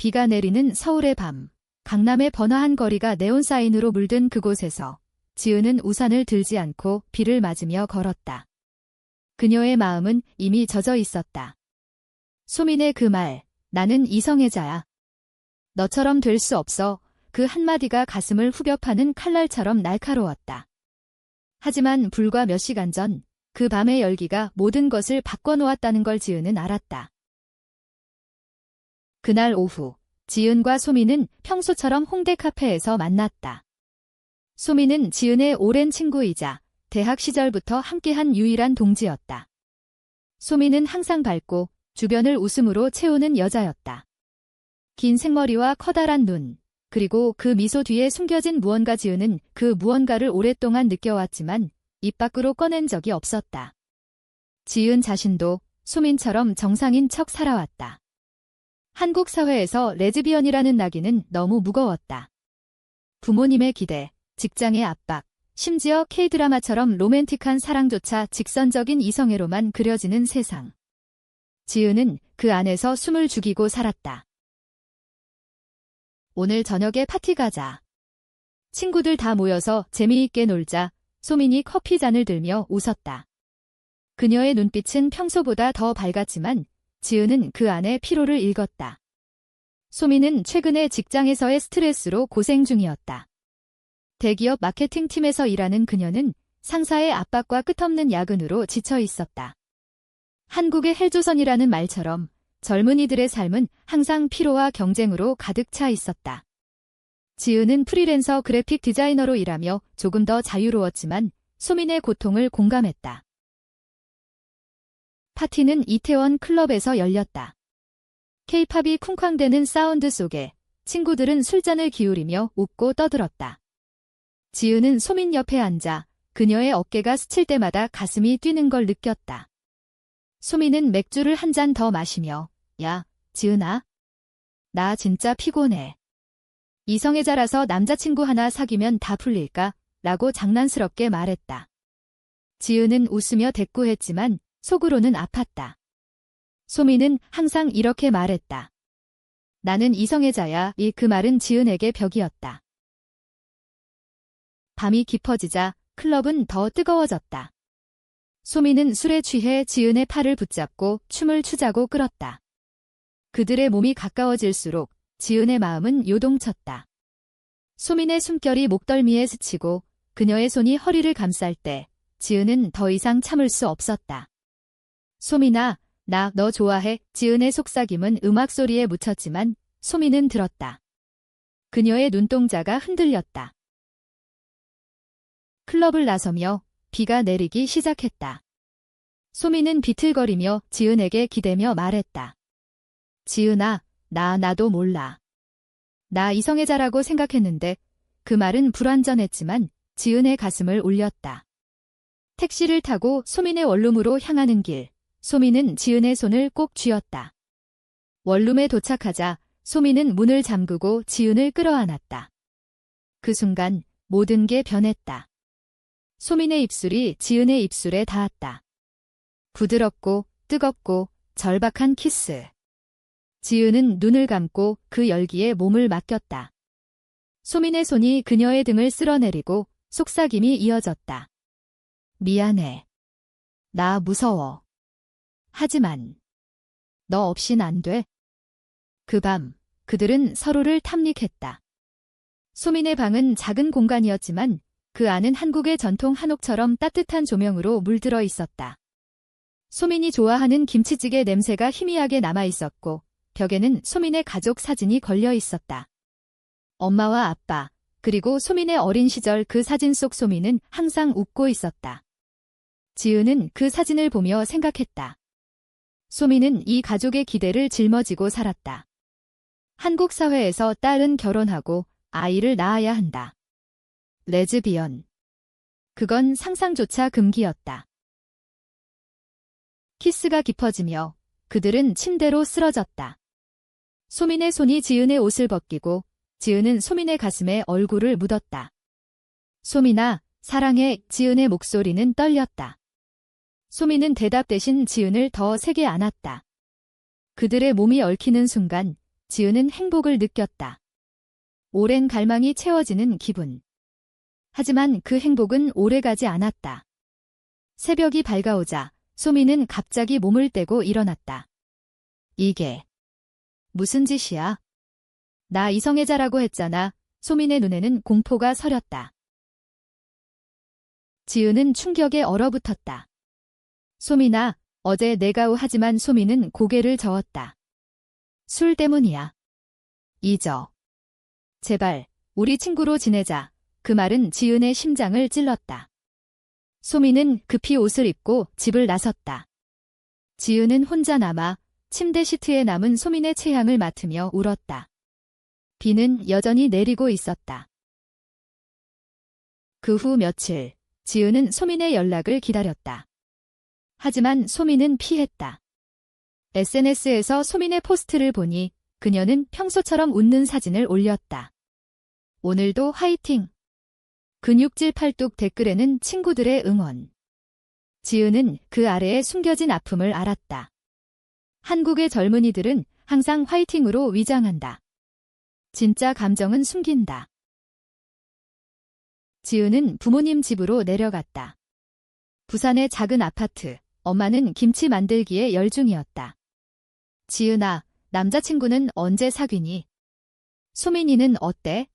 비가 내리는 서울의 밤, 강남의 번화한 거리가 네온사인으로 물든 그곳에서 지은은 우산을 들지 않고 비를 맞으며 걸었다. 그녀의 마음은 이미 젖어 있었다. 소민의 그 말, 나는 이성애자야. 너처럼 될 수 없어. 그 한마디가 가슴을 후벼 파는 칼날처럼 날카로웠다. 하지만 불과 몇 시간 전, 그 밤의 열기가 모든 것을 바꿔놓았다는 걸 지은은 알았다. 그날 오후, 지은과 소민은 평소처럼 홍대 카페에서 만났다. 소민은 지은의 오랜 친구이자 대학 시절부터 함께한 유일한 동지였다. 소민은 항상 밝고 주변을 웃음으로 채우는 여자였다. 긴 생머리와 커다란 눈, 그리고 그 미소 뒤에 숨겨진 무언가. 지은은 그 무언가를 오랫동안 느껴왔지만 입 밖으로 꺼낸 적이 없었다. 지은 자신도 소민처럼 정상인 척 살아왔다. 한국 사회에서 레즈비언이라는 낙인은 너무 무거웠다. 부모님의 기대, 직장의 압박, 심지어 K-드라마처럼 로맨틱한 사랑조차 직선적인 이성애로만 그려지는 세상. 지은은 그 안에서 숨을 죽이고 살았다. 오늘 저녁에 파티 가자. 친구들 다 모여서 재미있게 놀자. 소민이 커피잔을 들며 웃었다. 그녀의 눈빛은 평소보다 더 밝았지만 지은은 그 안에 피로를 읽었다. 소민은 최근에 직장에서의 스트레스로 고생 중이었다. 대기업 마케팅팀에서 일하는 그녀는 상사의 압박과 끝없는 야근으로 지쳐 있었다. 한국의 헬조선이라는 말처럼 젊은이들의 삶은 항상 피로와 경쟁으로 가득 차 있었다. 지은은 프리랜서 그래픽 디자이너로 일하며 조금 더 자유로웠지만 소민의 고통을 공감했다. 파티는 이태원 클럽에서 열렸다. K-팝이 쿵쾅대는 사운드 속에 친구들은 술잔을 기울이며 웃고 떠들었다. 지은은 소민 옆에 앉아 그녀의 어깨가 스칠 때마다 가슴이 뛰는 걸 느꼈다. 소민은 맥주를 한 잔 더 마시며 야, 지은아. 나 진짜 피곤해. 이성애자라서 남자친구 하나 사귀면 다 풀릴까? 라고 장난스럽게 말했다. 지은은 웃으며 대꾸했지만 속으로는 아팠다. 소민은 항상 이렇게 말했다. 나는 이성애자야. 그 말은 지은에게 벽이었다. 밤이 깊어지자 클럽은 더 뜨거워졌다. 소민은 술에 취해 지은의 팔을 붙잡고 춤을 추자고 끌었다. 그들의 몸이 가까워질수록 지은의 마음은 요동쳤다. 소민의 숨결이 목덜미에 스치고 그녀의 손이 허리를 감쌀 때 지은은 더 이상 참을 수 없었다. 소민아, 나 너 좋아해. 지은의 속삭임은 음악 소리에 묻혔지만 소민은 들었다. 그녀의 눈동자가 흔들렸다. 클럽을 나서며 비가 내리기 시작했다. 소민은 비틀거리며 지은에게 기대며 말했다. 지은아, 나도 몰라. 나 이성애자라고 생각했는데 그 말은 불완전했지만 지은의 가슴을 울렸다. 택시를 타고 소민의 원룸으로 향하는 길, 소민은 지은의 손을 꼭 쥐었다. 원룸에 도착하자 소민은 문을 잠그고 지은을 끌어안았다. 그 순간 모든 게 변했다. 소민의 입술이 지은의 입술에 닿았다. 부드럽고 뜨겁고 절박한 키스. 지은은 눈을 감고 그 열기에 몸을 맡겼다. 소민의 손이 그녀의 등을 쓸어내리고 속삭임이 이어졌다. 미안해. 나 무서워. 하지만 너 없인 안 돼. 그 밤 그들은 서로를 탐닉했다. 소민의 방은 작은 공간이었지만 그 안은 한국의 전통 한옥처럼 따뜻한 조명으로 물들어 있었다. 소민이 좋아하는 김치찌개 냄새가 희미하게 남아 있었고 벽에는 소민의 가족 사진이 걸려 있었다. 엄마와 아빠, 그리고 소민의 어린 시절. 그 사진 속 소민은 항상 웃고 있었다. 지은은 그 사진을 보며 생각했다. 소민은 이 가족의 기대를 짊어지고 살았다. 한국 사회에서 딸은 결혼하고 아이를 낳아야 한다. 레즈비언. 그건 상상조차 금기였다. 키스가 깊어지며 그들은 침대로 쓰러졌다. 소민의 손이 지은의 옷을 벗기고 지은은 소민의 가슴에 얼굴을 묻었다. 소민아, 사랑해. 지은의 목소리는 떨렸다. 소민은 대답 대신 지은을 더 세게 안았다. 그들의 몸이 얽히는 순간 지은은 행복을 느꼈다. 오랜 갈망이 채워지는 기분. 하지만 그 행복은 오래가지 않았다. 새벽이 밝아오자 소미는 갑자기 몸을 떼고 일어났다. 이게 무슨 짓이야? 나 이성애자라고 했잖아. 소민의 눈에는 공포가 서렸다. 지은은 충격에 얼어붙었다. 소민아, 어제 내가 하지만 소민은 고개를 저었다. 술 때문이야. 잊어. 제발, 우리 친구로 지내자. 그 말은 지은의 심장을 찔렀다. 소민은 급히 옷을 입고 집을 나섰다. 지은은 혼자 남아 침대 시트에 남은 소민의 체향을 맡으며 울었다. 비는 여전히 내리고 있었다. 그 후 며칠, 지은은 소민의 연락을 기다렸다. 하지만 소민은 피했다. SNS에서 소민의 포스트를 보니 그녀는 평소처럼 웃는 사진을 올렸다. 오늘도 화이팅! 근육질 팔뚝 댓글에는 친구들의 응원. 지은은 그 아래에 숨겨진 아픔을 알았다. 한국의 젊은이들은 항상 화이팅으로 위장한다. 진짜 감정은 숨긴다. 지은은 부모님 집으로 내려갔다. 부산의 작은 아파트, 엄마는 김치 만들기에 열중이었다. 지은아, 남자친구는 언제 사귀니? 소민이는 어때?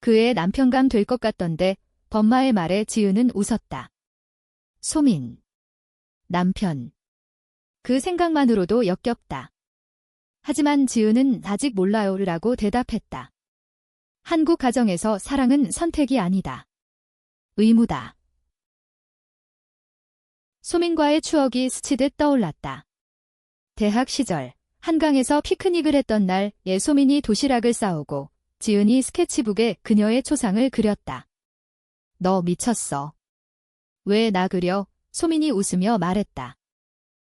그의 남편감 될 것 같던데. 범마의 말에 지은은 웃었다. 소민. 남편. 그 생각만으로도 역겹다. 하지만 지은은 아직 몰라요라고 대답했다. 한국 가정에서 사랑은 선택이 아니다. 의무다. 소민과의 추억이 스치듯 떠올랐다. 대학 시절 한강에서 피크닉을 했던 날 소민이 도시락을 싸오고 지은이 스케치북에 그녀의 초상을 그렸다. 너 미쳤어. 왜 나 그려? 소민이 웃으며 말했다.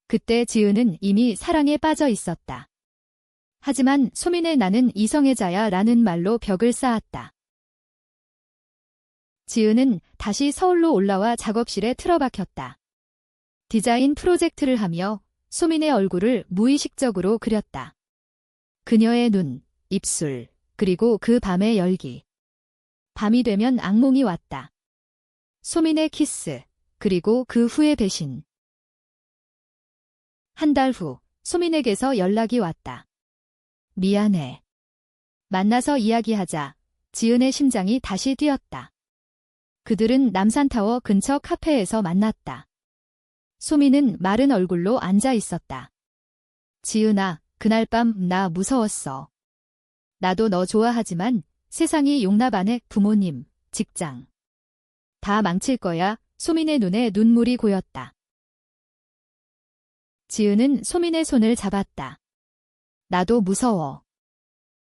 그때 지은은 이미 사랑에 빠져 있었다. 하지만 소민의 나는 이성애자야 라는 말로 벽을 쌓았다. 지은은 다시 서울로 올라와 작업실에 틀어박혔다. 디자인 프로젝트를 하며 소민의 얼굴을 무의식적으로 그렸다. 그녀의 눈, 입술, 그리고 그 밤의 열기. 밤이 되면 악몽이 왔다. 소민의 키스, 그리고 그 후의 배신. 한 달 후, 소민에게서 연락이 왔다. 미안해. 만나서 이야기하자. 지은의 심장이 다시 뛰었다. 그들은 남산타워 근처 카페에서 만났다. 소민은 마른 얼굴로 앉아 있었다. 지은아, 그날 밤 나 무서웠어. 나도 너 좋아하지만 세상이 용납 안 해. 부모님, 직장. 다 망칠 거야. 소민의 눈에 눈물이 고였다. 지은은 소민의 손을 잡았다. 나도 무서워.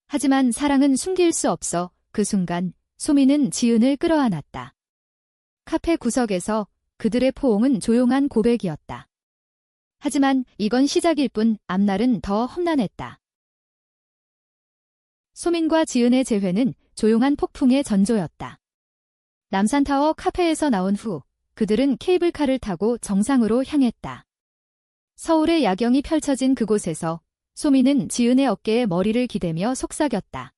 하지만 사랑은 숨길 수 없어. 그 순간 소민은 지은을 끌어안았다. 카페 구석에서 그들의 포옹은 조용한 고백이었다. 하지만 이건 시작일 뿐 앞날은 더 험난했다. 소민과 지은의 재회는 조용한 폭풍의 전조였다. 남산타워 카페에서 나온 후 그들은 케이블카를 타고 정상으로 향했다. 서울의 야경이 펼쳐진 그곳에서 소민은 지은의 어깨에 머리를 기대며 속삭였다.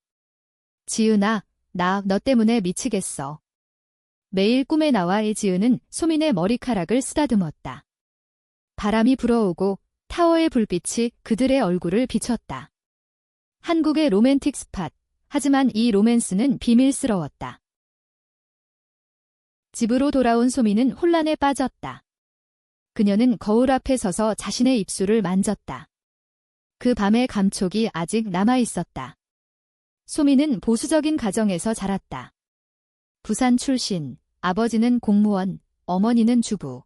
지은아, 나 너 때문에 미치겠어. 매일 꿈에 나와 지은은 소민의 머리카락을 쓰다듬었다. 바람이 불어오고 타워의 불빛이 그들의 얼굴을 비췄다. 한국의 로맨틱 스팟. 하지만 이 로맨스는 비밀스러웠다. 집으로 돌아온 소민은 혼란에 빠졌다. 그녀는 거울 앞에 서서 자신의 입술을 만졌다. 그 밤의 감촉이 아직 남아있었다. 소민은 보수적인 가정에서 자랐다. 부산 출신, 아버지는 공무원, 어머니는 주부.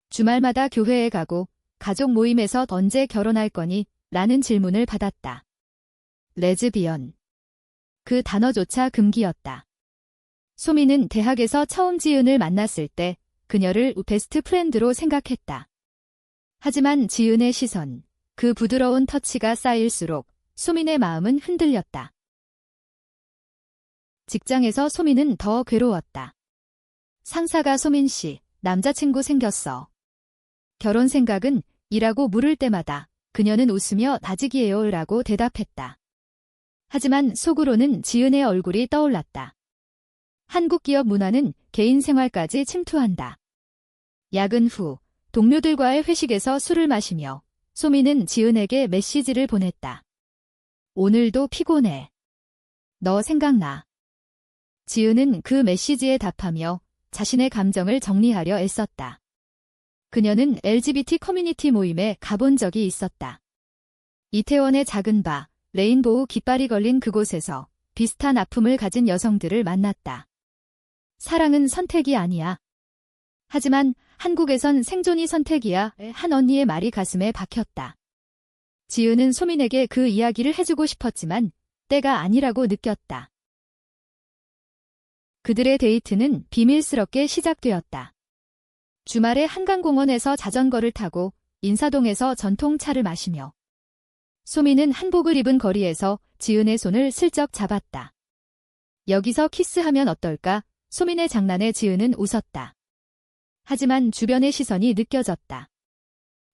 주말마다 교회에 가고 가족 모임에서 언제 결혼할 거니? 라는 질문을 받았다. 레즈비언. 그 단어조차 금기였다. 소민은 대학에서 처음 지은을 만났을 때 그녀를 베스트 프렌드로 생각했다. 하지만 지은의 시선, 그 부드러운 터치가 쌓일수록 소민의 마음은 흔들렸다. 직장에서 소민은 더 괴로웠다. 상사가 소민 씨, 남자친구 생겼어. 결혼 생각은? 이라고 물을 때마다 그녀는 웃으며 다직이에요 라고 대답했다. 하지만 속으로는 지은의 얼굴이 떠올랐다. 한국 기업 문화는 개인 생활까지 침투한다. 야근 후 동료들과의 회식에서 술을 마시며 소미는 지은에게 메시지를 보냈다. 오늘도 피곤해. 너 생각나. 지은은 그 메시지에 답하며 자신의 감정을 정리하려 애썼다. 그녀는 LGBT 커뮤니티 모임에 가본 적이 있었다. 이태원의 작은 바, 레인보우 깃발이 걸린 그곳에서 비슷한 아픔을 가진 여성들을 만났다. 사랑은 선택이 아니야. 하지만 한국에선 생존이 선택이야. 한 언니의 말이 가슴에 박혔다. 지은은 소민에게 그 이야기를 해주고 싶었지만 때가 아니라고 느꼈다. 그들의 데이트는 비밀스럽게 시작되었다. 주말에 한강공원에서 자전거를 타고 인사동에서 전통차를 마시며 소민은 한복을 입은 거리에서 지은의 손을 슬쩍 잡았다. 여기서 키스하면 어떨까? 소민의 장난에 지은은 웃었다. 하지만 주변의 시선이 느껴졌다.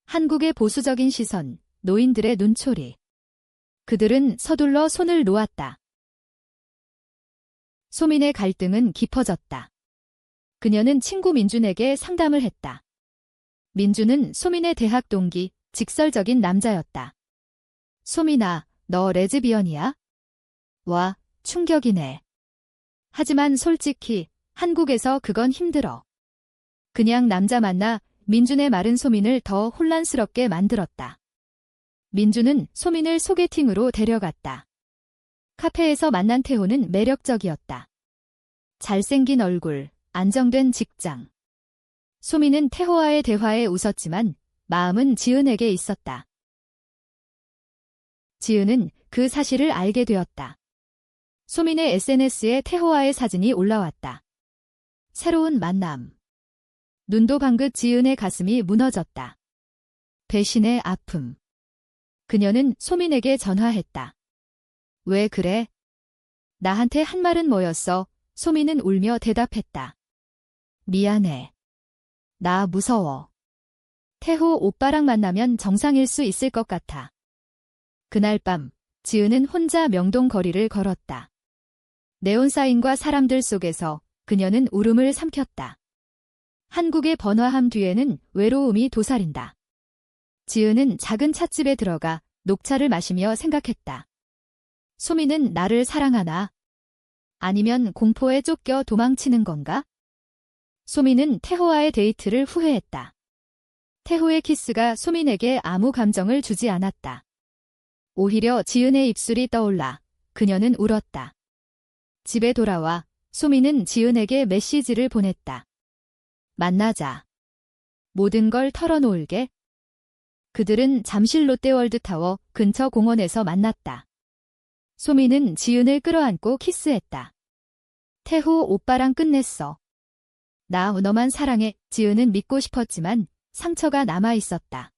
한국의 보수적인 시선, 노인들의 눈초리. 그들은 서둘러 손을 놓았다. 소민의 갈등은 깊어졌다. 그녀는 친구 민준에게 상담을 했다. 민준은 소민의 대학 동기, 직설적인 남자였다. 소민아, 너 레즈비언이야? 와, 충격이네. 하지만 솔직히 한국에서 그건 힘들어. 그냥 남자 만나. 민준의 말은 소민을 더 혼란스럽게 만들었다. 민준은 소민을 소개팅으로 데려갔다. 카페에서 만난 태호는 매력적이었다. 잘생긴 얼굴, 안정된 직장. 소민은 태호와의 대화에 웃었지만 마음은 지은에게 있었다. 지은은 그 사실을 알게 되었다. 소민의 SNS에 태호와의 사진이 올라왔다. 새로운 만남. 눈도 방긋 지은의 가슴이 무너졌다. 배신의 아픔. 그녀는 소민에게 전화했다. 왜 그래? 나한테 한 말은 뭐였어? 소민은 울며 대답했다. 미안해. 나 무서워. 태호 오빠랑 만나면 정상일 수 있을 것 같아. 그날 밤, 지은은 혼자 명동 거리를 걸었다. 네온사인과 사람들 속에서 그녀는 울음을 삼켰다. 한국의 번화함 뒤에는 외로움이 도사린다. 지은은 작은 찻집에 들어가 녹차를 마시며 생각했다. 소민은 나를 사랑하나? 아니면 공포에 쫓겨 도망치는 건가? 소민은 태호와의 데이트를 후회했다. 태호의 키스가 소민에게 아무 감정을 주지 않았다. 오히려 지은의 입술이 떠올라 그녀는 울었다. 집에 돌아와 소민은 지은에게 메시지를 보냈다. 만나자. 모든 걸 털어놓을게. 그들은 잠실 롯데월드타워 근처 공원에서 만났다. 소민은 지은을 끌어안고 키스했다. 태호 오빠랑 끝냈어. 나 너만 사랑해. 지은은 믿고 싶었지만 상처가 남아 있었다.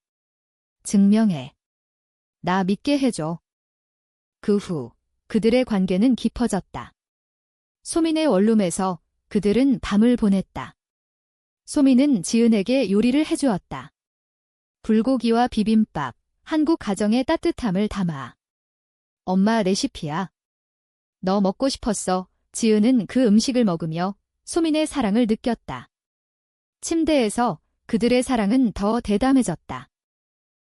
증명해. 나 믿게 해줘. 그 후 그들의 관계는 깊어졌다. 소민의 원룸에서 그들은 밤을 보냈다. 소민은 지은에게 요리를 해주었다. 불고기와 비빔밥, 한국 가정의 따뜻함을 담아. 엄마 레시피야. 너 먹고 싶었어. 지은은 그 음식을 먹으며 소민의 사랑을 느꼈다. 침대에서 그들의 사랑은 더 대담해졌다.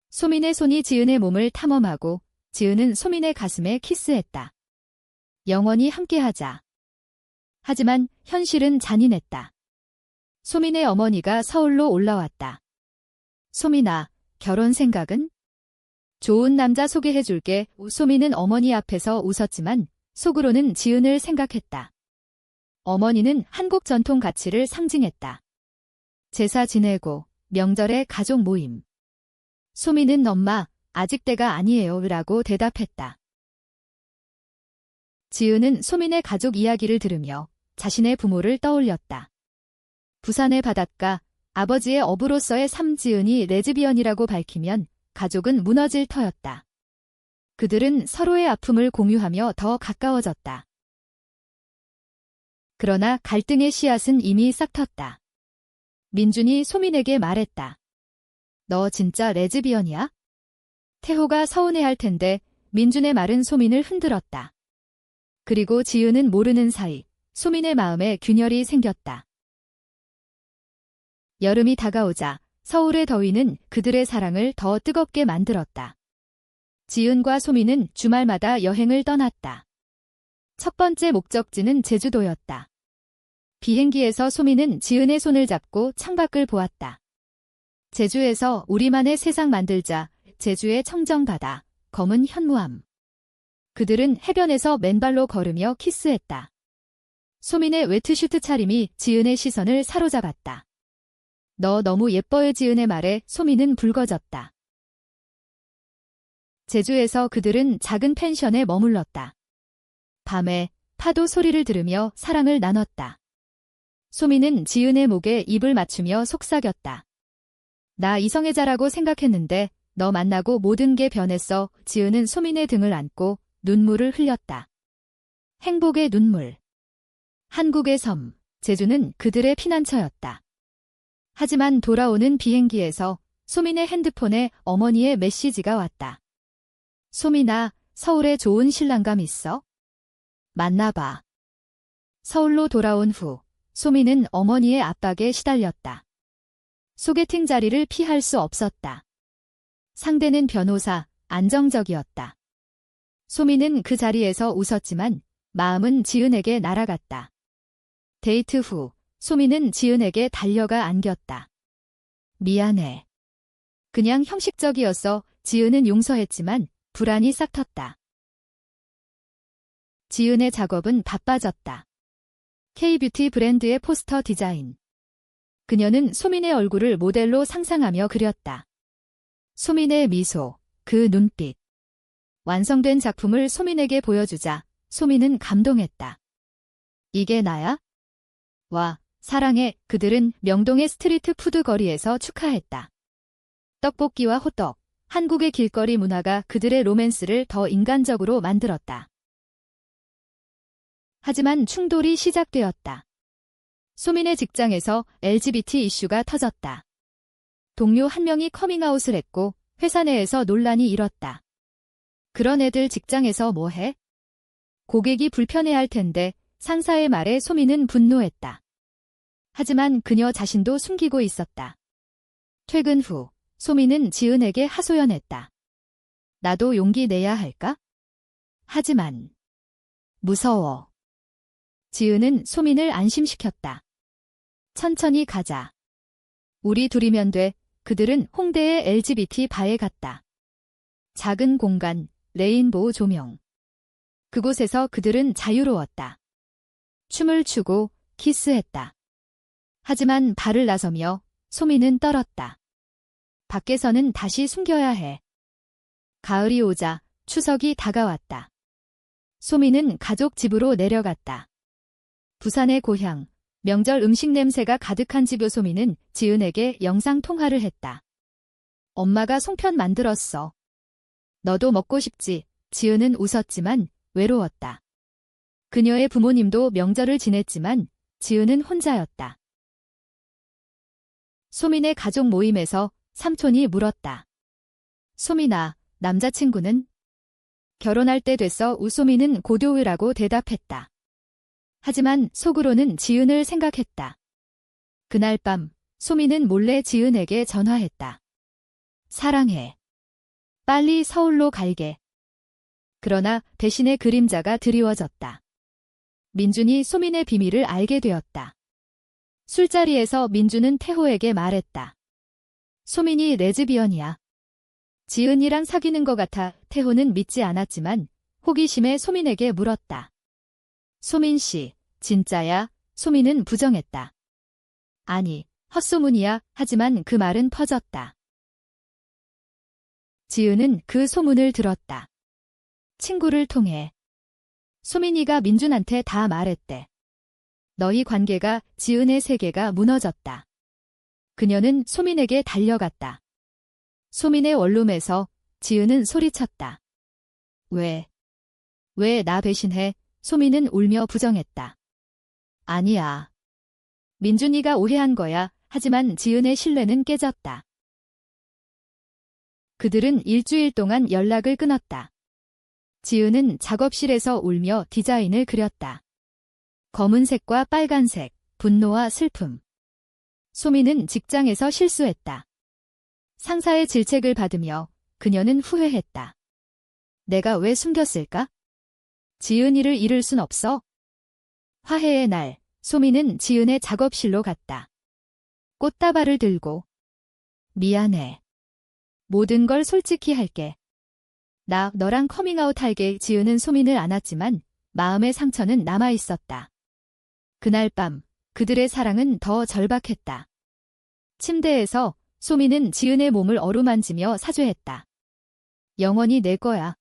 소민의 손이 지은의 몸을 탐험하고 지은은 소민의 가슴에 키스했다. 영원히 함께하자. 하지만 현실은 잔인했다. 소민의 어머니가 서울로 올라왔다. 소민아, 결혼 생각은? 좋은 남자 소개해줄게. 소민은 어머니 앞에서 웃었지만 속으로는 지은을 생각했다. 어머니는 한국 전통 가치를 상징했다. 제사 지내고 명절에 가족 모임. 소민은 엄마, 아직 때가 아니에요 라고 대답했다. 지은은 소민의 가족 이야기를 들으며 자신의 부모를 떠올렸다. 부산의 바닷가, 아버지의 어부로서의 삶. 지은이 레즈비언이라고 밝히면 가족은 무너질 터였다. 그들은 서로의 아픔을 공유하며 더 가까워졌다. 그러나 갈등의 씨앗은 이미 싹텄다. 민준이 소민에게 말했다. 너 진짜 레즈비언이야? 태호가 서운해할 텐데 민준의 말은 소민을 흔들었다. 그리고 지은은 모르는 사이 소민의 마음에 균열이 생겼다. 여름이 다가오자 서울의 더위는 그들의 사랑을 더 뜨겁게 만들었다. 지은과 소민은 주말마다 여행을 떠났다. 첫 번째 목적지는 제주도였다. 비행기에서 소민은 지은의 손을 잡고 창밖을 보았다. 제주에서 우리만의 세상 만들자. 제주의 청정바다, 검은 현무암. 그들은 해변에서 맨발로 걸으며 키스했다. 소민의 웨트슈트 차림이 지은의 시선을 사로잡았다. 너 너무 예뻐요. 지은의 말에 소민은 붉어졌다. 제주에서 그들은 작은 펜션에 머물렀다. 밤에 파도 소리를 들으며 사랑을 나눴다. 소민은 지은의 목에 입을 맞추며 속삭였다. 나 이성애자라고 생각했는데 너 만나고 모든 게 변했어. 지은은 소민의 등을 안고 눈물을 흘렸다. 행복의 눈물. 한국의 섬, 제주는 그들의 피난처였다. 하지만 돌아오는 비행기에서 소민의 핸드폰에 어머니의 메시지가 왔다. 소민아, 서울에 좋은 신랑감 있어? 만나봐. 서울로 돌아온 후 소민은 어머니의 압박에 시달렸다. 소개팅 자리를 피할 수 없었다. 상대는 변호사, 안정적이었다. 소민은 그 자리에서 웃었지만 마음은 지은에게 날아갔다. 데이트 후 소민은 지은에게 달려가 안겼다. 미안해. 그냥 형식적이었어. 지은은 용서했지만 불안이 싹 텄다. 지은의 작업은 바빠졌다. K뷰티 브랜드의 포스터 디자인. 그녀는 소민의 얼굴을 모델로 상상하며 그렸다. 소민의 미소, 그 눈빛. 완성된 작품을 소민에게 보여주자 소민은 감동했다. 이게 나야? 와, 사랑해. 그들은 명동의 스트리트 푸드 거리에서 축하했다. 떡볶이와 호떡, 한국의 길거리 문화가 그들의 로맨스를 더 인간적으로 만들었다. 하지만 충돌이 시작되었다. 소민의 직장에서 LGBT 이슈가 터졌다. 동료 한 명이 커밍아웃을 했고 회사 내에서 논란이 일었다. 그런 애들 직장에서 뭐해? 고객이 불편해할 텐데 상사의 말에 소민은 분노했다. 하지만 그녀 자신도 숨기고 있었다. 퇴근 후 소민은 지은에게 하소연했다. 나도 용기 내야 할까? 하지만 무서워. 지은은 소민을 안심시켰다. 천천히 가자. 우리 둘이면 돼. 그들은 홍대의 LGBT 바에 갔다. 작은 공간, 레인보우 조명. 그곳에서 그들은 자유로웠다. 춤을 추고 키스했다. 하지만 발을 나서며 소민은 떨었다. 밖에서는 다시 숨겨야 해. 가을이 오자 추석이 다가왔다. 소민은 가족 집으로 내려갔다. 부산의 고향, 명절 음식 냄새가 가득한 집. 소민은 지은에게 영상통화를 했다. 엄마가 송편 만들었어. 너도 먹고 싶지? 지은은 웃었지만 외로웠다. 그녀의 부모님도 명절을 지냈지만 지은은 혼자였다. 소민의 가족 모임에서 삼촌이 물었다. 소민아, 남자친구는? 결혼할 때 됐어. 우소민은 고도의라고 대답했다. 하지만 속으로는 지은을 생각했다. 그날 밤 소민은 몰래 지은에게 전화했다. 사랑해. 빨리 서울로 갈게. 그러나 배신의 그림자가 드리워졌다. 민준이 소민의 비밀을 알게 되었다. 술자리에서 민준은 태호에게 말했다. 소민이 레즈비언이야. 지은이랑 사귀는 것 같아. 태호는 믿지 않았지만 호기심에 소민에게 물었다. 소민 씨, 진짜야? 소민은 부정했다. 아니, 헛소문이야. 하지만 그 말은 퍼졌다. 지은은 그 소문을 들었다. 친구를 통해. 소민이가 민준한테 다 말했대. 너희 관계가 지은의 세계가 무너졌다. 그녀는 소민에게 달려갔다. 소민의 원룸에서 지은은 소리쳤다. 왜 나 배신해? 소민은 울며 부정했다. 아니야. 민준이가 오해한 거야. 하지만 지은의 신뢰는 깨졌다. 그들은 일주일 동안 연락을 끊었다. 지은은 작업실에서 울며 디자인을 그렸다. 검은색과 빨간색, 분노와 슬픔. 소미는 직장에서 실수했다. 상사의 질책을 받으며 그녀는 후회했다. 내가 왜 숨겼을까? 지은이를 잃을 순 없어. 화해의 날, 소미는 지은의 작업실로 갔다. 꽃다발을 들고. 미안해. 모든 걸 솔직히 할게. 나 너랑 커밍아웃 할게. 지은은 소민을 안았지만 마음의 상처는 남아있었다. 그날 밤 그들의 사랑은 더 절박했다. 침대에서 소민은 지은의 몸을 어루만지며 사죄했다. 영원히 내 거야.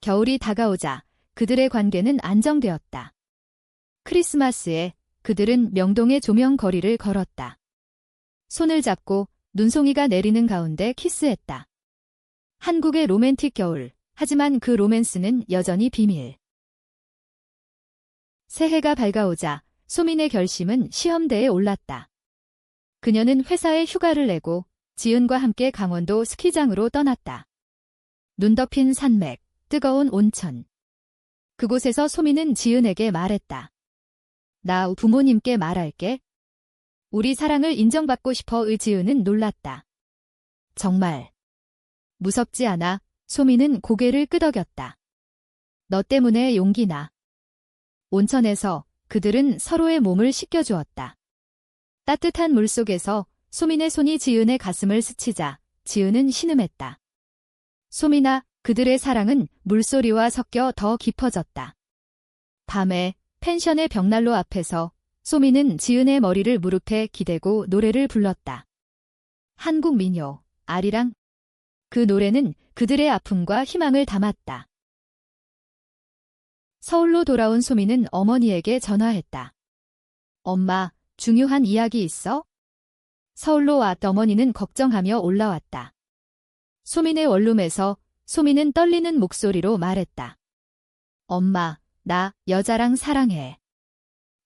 겨울이 다가오자 그들의 관계는 안정되었다. 크리스마스에 그들은 명동의 조명 거리를 걸었다. 손을 잡고 눈송이가 내리는 가운데 키스했다. 한국의 로맨틱 겨울, 하지만 그 로맨스는 여전히 비밀. 새해가 밝아오자 소민의 결심은 시험대에 올랐다. 그녀는 회사에 휴가를 내고 지은과 함께 강원도 스키장으로 떠났다. 눈 덮인 산맥, 뜨거운 온천. 그곳에서 소민은 지은에게 말했다. 나 부모님께 말할게. 우리 사랑을 인정받고 싶어. 지은은 놀랐다. 정말. 무섭지 않아. 소민은 고개를 끄덕였다. 너 때문에 용기 나. 온천에서 그들은 서로의 몸을 씻겨주었다. 따뜻한 물속에서 소민의 손이 지은의 가슴을 스치자 지은은 신음했다. 소민아, 그들의 사랑은 물소리와 섞여 더 깊어졌다. 밤에 펜션의 벽난로 앞에서 소민은 지은의 머리를 무릎에 기대고 노래를 불렀다. 한국 민요, 아리랑. 그 노래는 그들의 아픔과 희망을 담았다. 서울로 돌아온 소민은 어머니에게 전화했다. 엄마, 중요한 이야기 있어? 서울로 왔. 어머니는 걱정하며 올라왔다. 소민의 원룸에서 소민은 떨리는 목소리로 말했다. 엄마, 나 여자랑 사랑해.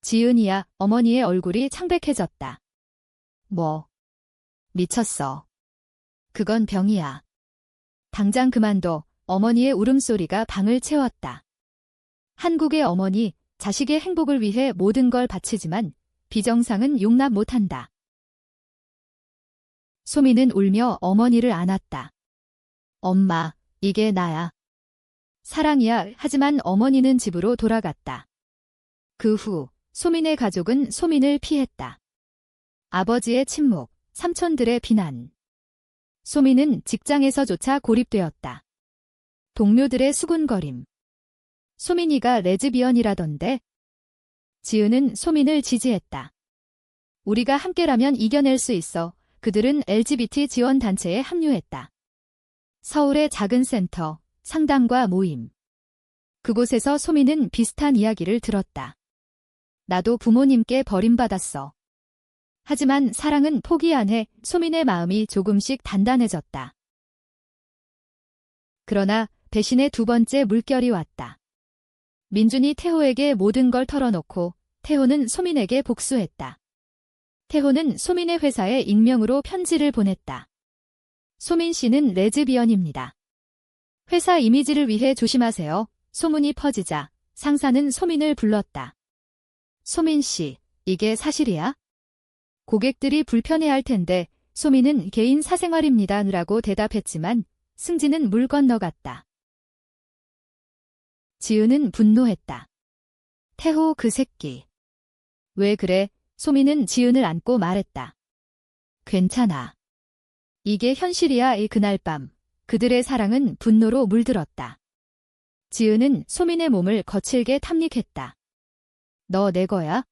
지은이야. 어머니의 얼굴이 창백해졌다. 뭐? 미쳤어. 그건 병이야. 당장 그만둬. 어머니의 울음소리가 방을 채웠다. 한국의 어머니, 자식의 행복을 위해 모든 걸 바치지만 비정상은 용납 못한다. 소민은 울며 어머니를 안았다. 엄마, 이게 나야. 사랑이야. 하지만 어머니는 집으로 돌아갔다. 그 후 소민의 가족은 소민을 피했다. 아버지의 침묵, 삼촌들의 비난. 소민은 직장에서조차 고립되었다. 동료들의 수군거림. 소민이가 레즈비언이라던데? 지은은 소민을 지지했다. 우리가 함께라면 이겨낼 수 있어. 그들은 LGBT 지원단체에 합류했다. 서울의 작은 센터, 상담과 모임. 그곳에서 소민은 비슷한 이야기를 들었다. 나도 부모님께 버림받았어. 하지만 사랑은 포기 안 해. 소민의 마음이 조금씩 단단해졌다. 그러나 배신의 두 번째 물결이 왔다. 민준이 태호에게 모든 걸 털어놓고 태호는 소민에게 복수했다. 태호는 소민의 회사에 익명으로 편지를 보냈다. 소민 씨는 레즈비언입니다. 회사 이미지를 위해 조심하세요. 소문이 퍼지자 상사는 소민을 불렀다. 소민 씨, 이게 사실이야? 고객들이 불편해할 텐데 소민은 개인 사생활입니다. 라고 대답했지만 승진은 물 건너갔다. 지은은 분노했다. 태호 그 새끼. 왜 그래? 소민은 지은을 안고 말했다. 괜찮아. 이게 현실이야. 그날 밤 그들의 사랑은 분노로 물들었다. 지은은 소민의 몸을 거칠게 탐닉했다. 너 내 거야?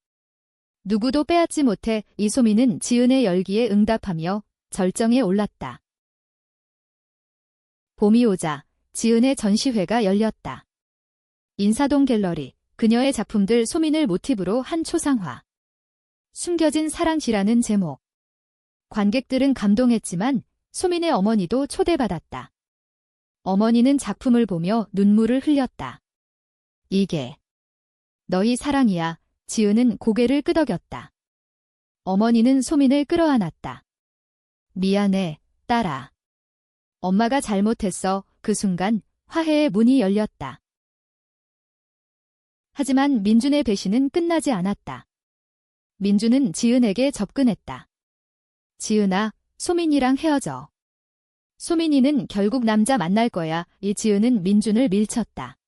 누구도 빼앗지 못해. 이소민은 지은의 열기에 응답하며 절정에 올랐다. 봄이 오자 지은의 전시회가 열렸다. 인사동 갤러리, 그녀의 작품들 소민을 모티브로 한 초상화. 숨겨진 사랑시라는 제목. 관객들은 감동했지만 소민의 어머니도 초대받았다. 어머니는 작품을 보며 눈물을 흘렸다. 이게 너희 사랑이야. 지은은 고개를 끄덕였다. 어머니는 소민을 끌어안았다. 미안해, 딸아. 엄마가 잘못했어. 그 순간 화해의 문이 열렸다. 하지만 민준의 배신은 끝나지 않았다. 민준은 지은에게 접근했다. 지은아, 소민이랑 헤어져. 소민이는 결국 남자 만날 거야. 이 지은은 민준을 밀쳤다.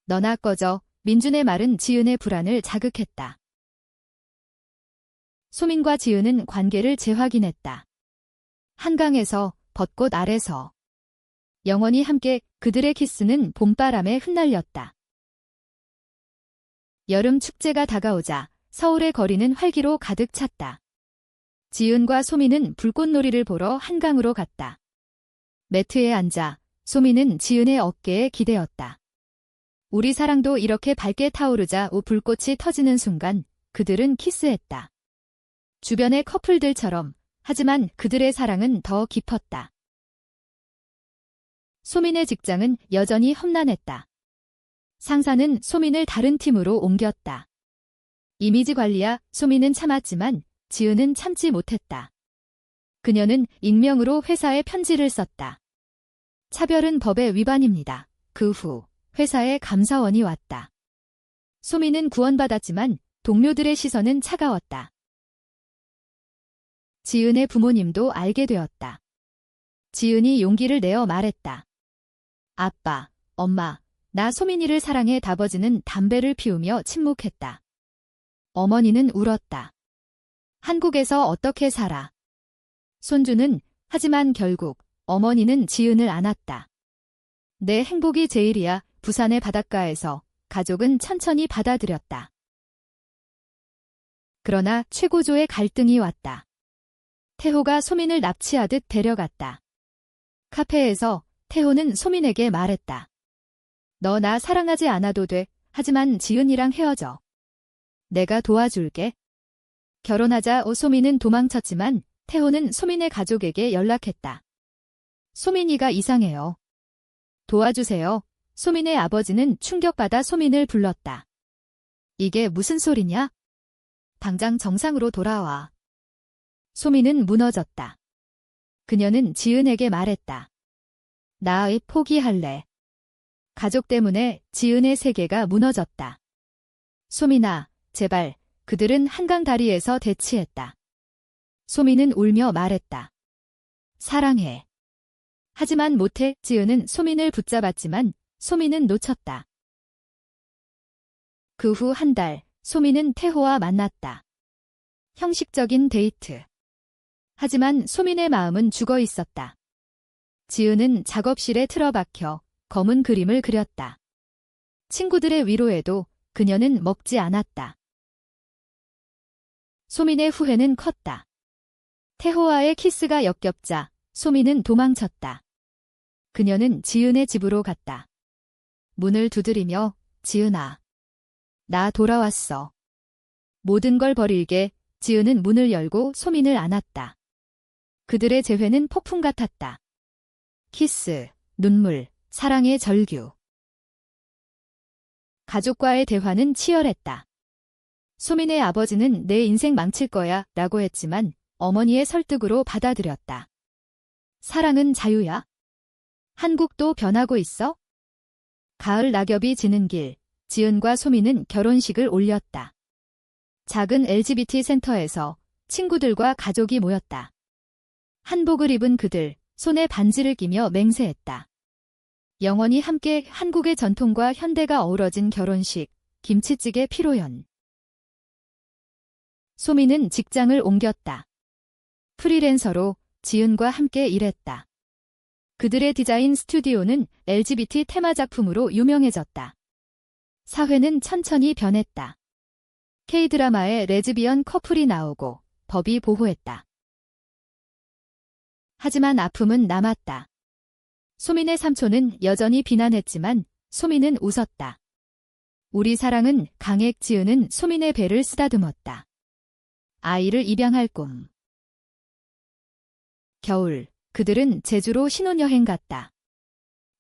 너나 꺼져. 민준의 말은 지은의 불안을 자극했다. 소민과 지은은 관계를 재확인했다. 한강에서, 벚꽃 아래서. 영원히 함께. 그들의 키스는 봄바람에 흩날렸다. 여름 축제가 다가오자 서울의 거리는 활기로 가득 찼다. 지은과 소민은 불꽃놀이를 보러 한강으로 갔다. 매트에 앉아 소민은 지은의 어깨에 기대었다. 우리 사랑도 이렇게 밝게 타오르자 불꽃이 터지는 순간 그들은 키스했다. 주변의 커플들처럼. 하지만 그들의 사랑은 더 깊었다. 소민의 직장은 여전히 험난했다. 상사는 소민을 다른 팀으로 옮겼다. 이미지 관리야. 소민은 참았지만 지은은 참지 못했다. 그녀는 익명으로 회사에 편지를 썼다. 차별은 법의 위반입니다. 그 후 회사에 감사원이 왔다. 소민은 구원받았지만 동료들의 시선은 차가웠다. 지은의 부모님도 알게 되었다. 지은이 용기를 내어 말했다. 아빠, 엄마, 나 소민이를 사랑해. 아버지는 담배를 피우며 침묵했다. 어머니는 울었다. 한국에서 어떻게 살아? 손주는 하지만 결국 어머니는 지은을 안았다. 내 행복이 제일이야. 부산의 바닷가에서 가족은 천천히 받아들였다. 그러나 최고조의 갈등이 왔다. 태호가 소민을 납치하듯 데려갔다. 카페에서 태호는 소민에게 말했다. 너 나 사랑하지 않아도 돼. 하지만 지은이랑 헤어져. 내가 도와줄게. 결혼하자. 소민은 도망쳤지만 태호는 소민의 가족에게 연락했다. 소민이가 이상해요. 도와주세요. 소민의 아버지는 충격받아 소민을 불렀다. 이게 무슨 소리냐? 당장 정상으로 돌아와. 소민은 무너졌다. 그녀는 지은에게 말했다. 나 포기할래. 가족 때문에 지은의 세계가 무너졌다. 소민아, 제발. 그들은 한강 다리에서 대치했다. 소민은 울며 말했다. 사랑해. 하지만 못해. 지은은 소민을 붙잡았지만 소민은 놓쳤다. 그 후 한 달, 소민은 태호와 만났다. 형식적인 데이트. 하지만 소민의 마음은 죽어 있었다. 지은은 작업실에 틀어박혀 검은 그림을 그렸다. 친구들의 위로에도 그녀는 먹지 않았다. 소민의 후회는 컸다. 태호와의 키스가 역겹자 소민은 도망쳤다. 그녀는 지은의 집으로 갔다. 문을 두드리며 지은아, 나 돌아왔어. 모든 걸 버릴게. 지은은 문을 열고 소민을 안았다. 그들의 재회는 폭풍 같았다. 키스, 눈물, 사랑의 절규. 가족과의 대화는 치열했다. 소민의 아버지는 내 인생 망칠 거야 라고 했지만 어머니의 설득으로 받아들였다. 사랑은 자유야. 한국도 변하고 있어? 가을 낙엽이 지는 길, 지은과 소민은 결혼식을 올렸다. 작은 LGBT 센터에서 친구들과 가족이 모였다. 한복을 입은 그들, 손에 반지를 끼며 맹세했다. 영원히 함께. 한국의 전통과 현대가 어우러진 결혼식, 김치찌개 피로연. 소민은 직장을 옮겼다. 프리랜서로 지은과 함께 일했다. 그들의 디자인 스튜디오는 LGBT 테마 작품으로 유명해졌다. 사회는 천천히 변했다. K-드라마에 레즈비언 커플이 나오고 법이 보호했다. 하지만 아픔은 남았다. 소민의 삼촌은 여전히 비난했지만 소민은 웃었다. 우리 사랑은 강해. 지은은 소민의 배를 쓰다듬었다. 아이를 입양할 꿈. 겨울, 그들은 제주로 신혼여행 갔다.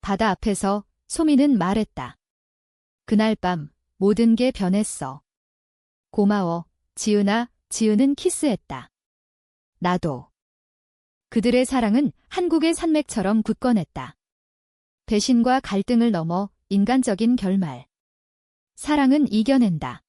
바다 앞에서 소민은 말했다. 그날 밤 모든 게 변했어. 고마워, 지은아. 지은은 키스했다. 나도. 그들의 사랑은 한국의 산맥처럼 굳건했다. 배신과 갈등을 넘어 인간적인 결말. 사랑은 이겨낸다.